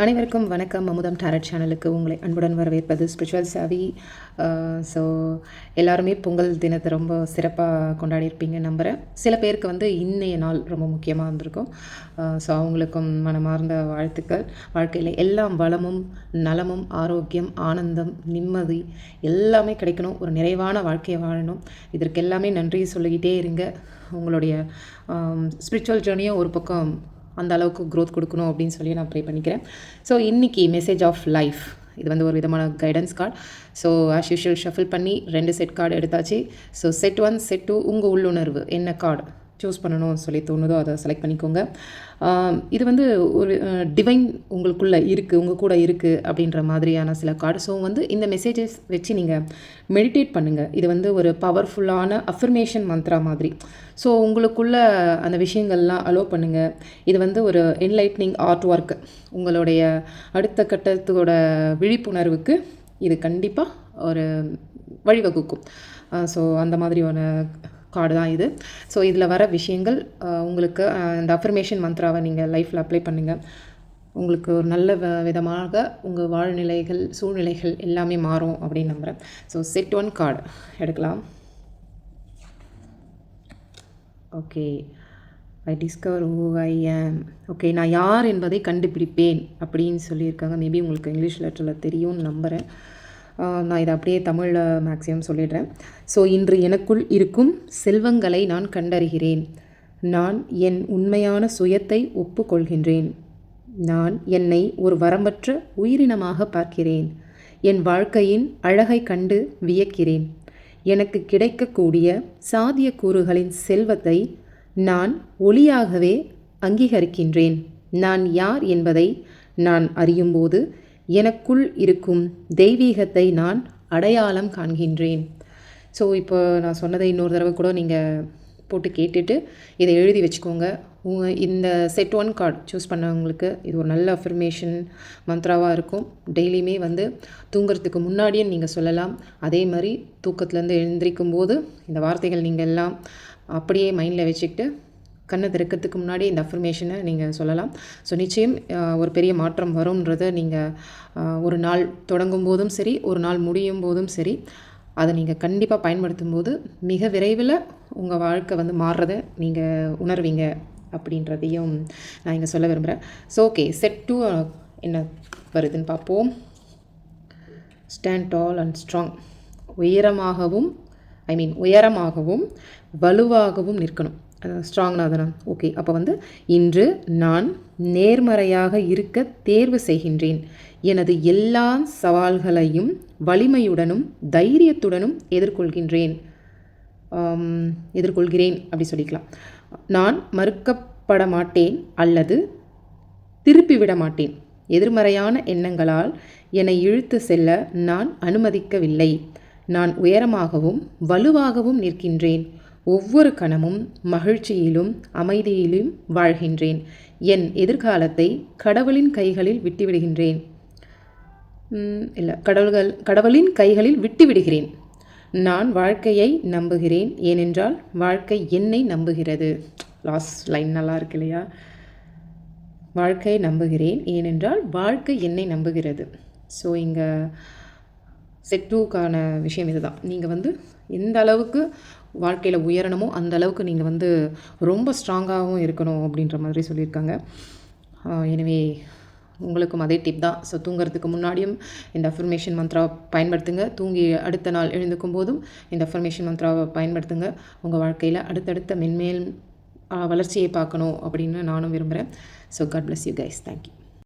அனைவருக்கும் வணக்கம். அமுதம் டேரட் சேனலுக்கு உங்களை அன்புடன் வரவேற்பது ஸ்பிரிச்சுவல் சாவி. ஸோ எல்லாருமே பொங்கல் தினத்தை ரொம்ப சிறப்பாக கொண்டாடியிருப்பீங்க நம்புகிறேன். சில பேருக்கு வந்து இன்னைய நாள் ரொம்ப முக்கியமாக இருந்திருக்கும். ஸோ அவங்களுக்கும் மனமார்ந்த வாழ்த்துக்கள். வாழ்க்கையில் எல்லாம் வளமும் நலமும் ஆரோக்கியம் ஆனந்தம் நிம்மதி எல்லாமே கிடைக்கணும். ஒரு நிறைவான வாழ்க்கையை வாழணும். இதற்கு எல்லாமே நன்றி சொல்லிக்கிட்டே இருங்க. உங்களுடைய ஸ்பிரிச்சுவல் ஜேர்னியும் ஒரு பக்கம் அந்த அளவுக்கு க்ரோத் கொடுக்கணும் அப்படின்னு சொல்லி நான் ப்ரே பண்ணிக்கிறேன். ஸோ இன்றைக்கி மெசேஜ் ஆஃப் லைஃப் இது வந்து ஒரு விதமான guidance card. So as usual shuffle பண்ணி 2 செட் கார்டு எடுத்தாச்சு. ஸோ செட் 1 செட் 2 உங்கள் உள்ளுணர்வு என்ன கார்டு சூஸ் பண்ணணும்னு சொல்லி தோணுதோ அதை செலக்ட் பண்ணிக்கோங்க. இது வந்து ஒரு டிவைன் உங்களுக்குள்ளே இருக்குது, உங்கள் கூட இருக்குது அப்படின்ற மாதிரியான சில கார்டு. ஸோ வந்து இந்த மெசேஜஸ் வச்சு நீங்கள் மெடிடேட் பண்ணுங்கள். இது வந்து ஒரு பவர்ஃபுல்லான அஃபர்மேஷன் மந்த்ரா மாதிரி. ஸோ உங்களுக்குள்ள அந்த விஷயங்கள்லாம் அலோவ் பண்ணுங்கள். இது வந்து ஒரு என்லைட்னிங் ஆர்ட் ஒர்க். உங்களுடைய அடுத்த கட்டத்தோட விழிப்புணர்வுக்கு இது கண்டிப்பாக ஒரு வழிவகுக்கும். ஸோ அந்த மாதிரியான கார்டு தான் இது. ஸோ இதில் வர விஷயங்கள் உங்களுக்கு இந்த அஃபர்மேஷன் மந்த்ராவை நீங்கள் லைஃப்பில் அப்ளை பண்ணுங்கள். உங்களுக்கு ஒரு நல்ல விதமாக உங்கள் வாழ்நிலைகள் சூழ்நிலைகள் எல்லாமே மாறும் அப்படின்னு நம்புகிறேன். ஸோ செட் 1 கார்டு எடுக்கலாம். Okay, I discover who I ஆம். ஓகே, நான் யார் என்பதை கண்டுபிடிப்பேன் அப்படின்னு சொல்லியிருக்காங்க. மேபி உங்களுக்கு இங்கிலீஷ் லெட்டரில் தெரியும்னு நம்புகிறேன். நான் இதை அப்படியே தமிழில் மேக்ஸிமம் சொல்லிடுறேன். ஸோ இன்று எனக்குள் இருக்கும் செல்வங்களை நான் கண்டறிகிறேன். நான் என் உண்மையான சுயத்தை ஒப்புக்கொள்கின்றேன். நான் என்னை ஒரு வரம்பற்ற உயிரினமாக பார்க்கிறேன். என் வாழ்க்கையின் அழகை கண்டு வியக்கிறேன். எனக்கு கிடைக்கக்கூடிய சாத்தியக்கூறுகளின் செல்வத்தை நான் ஒளியாகவே அங்கீகரிக்கின்றேன். நான் யார் என்பதை நான் அறியும்போது எனக்குள் இருக்கும் தெய்வீகத்தை நான் அடையாளம் காண்கின்றேன். ஸோ இப்போ நான் சொன்னதை இன்னொரு தடவை கூட நீங்கள் போட்டு கேட்டுட்டு இதை எழுதி வச்சுக்கோங்க. இந்த செட் 1 கார்டு சூஸ் பண்ணவங்களுக்கு இது ஒரு நல்ல அஃபர்மேஷன் மந்த்ராவாக இருக்கும். டெய்லியுமே வந்து தூங்குறதுக்கு முன்னாடியே நீங்கள் சொல்லலாம். அதே மாதிரி தூக்கத்துலேருந்து எழுந்திரிக்கும் போது இந்த வார்த்தைகள் நீங்கள் எல்லாம் அப்படியே மைண்டில் வச்சுக்கிட்டு கண்ணை திறக்கிறதுக்கு முன்னாடி இந்த அஃபர்மேஷனை நீங்கள் சொல்லலாம். ஸோ நிச்சயம் ஒரு பெரிய மாற்றம் வரும்ன்றதை நீங்கள் ஒரு நாள் தொடங்கும் போதும் சரி, ஒரு நாள் முடியும் போதும் சரி, அதை நீங்கள் கண்டிப்பாக பயன்படுத்தும் போது மிக விரைவில் உங்கள் வாழ்க்கை வந்து மாறுறதை நீங்கள் உணர்வீங்க அப்படின்றதையும் நான் இங்கே சொல்ல விரும்புகிறேன். ஸோ ஓகே, செட் 2 என்ன வருதுன்னு பார்ப்போம். Stand tall and strong. உயரமாகவும் வலுவாகவும் நிற்கணும். ஸ்ட்ராங்னா தானே? ஓகே, அப்போ வந்து இன்று நான் நேர்மறையாக இருக்க தேர்வு செய்கின்றேன். எனது எல்லா சவால்களையும் வலிமையுடனும் தைரியத்துடனும் எதிர்கொள்கிறேன் அப்படி சொல்லிக்கலாம். நான் மறுக்கப்பட மாட்டேன் அல்லது திருப்பிவிட மாட்டேன். எதிர்மறையான எண்ணங்களால் என்னை இழுத்து செல்ல நான் அனுமதிக்கவில்லை. நான் உயரமாகவும் வலுவாகவும் நிற்கின்றேன். ஒவ்வொரு கணமும் மகிழ்ச்சியிலும் அமைதியிலும் வாழ்கின்றேன். என் எதிர்காலத்தை கடவுளின் கைகளில் விட்டுவிடுகின்றேன். கடவுளின் கைகளில் விட்டுவிடுகிறேன். நான் வாழ்க்கையை நம்புகிறேன், ஏனென்றால் வாழ்க்கை என்னை நம்புகிறது. லாஸ்ட் லைன் நல்லா இருக்கு இல்லையா? வாழ்க்கையை நம்புகிறேன் ஏனென்றால் வாழ்க்கை என்னை நம்புகிறது. ஸோ இங்கே செட் 2க்கான விஷயம் இதுதான். நீங்கள் வந்து எந்த அளவுக்கு வாழ்க்கையில் உயரணுமோ அந்த அளவுக்கு நீங்கள் வந்து ரொம்ப ஸ்ட்ராங்காகவும் இருக்கணும் அப்படின்ற மாதிரி சொல்லியிருக்காங்க. எனவே உங்களுக்கும் அதே டிப் தான். ஸோ தூங்குறதுக்கு முன்னாடியும் இந்த அஃபர்மேஷன் மந்த்ராவை பயன்படுத்துங்க. தூங்கி அடுத்த நாள் எழுந்துக்கும் போதும் இந்த அஃபர்மேஷன் மந்த்ராவை பயன்படுத்துங்க. உங்கள் வாழ்க்கையில் அடுத்தடுத்த மென்மேல் வளர்ச்சியை பார்க்கணும் அப்படின்னு நானும் விரும்புகிறேன். So God bless you guys. Thank you.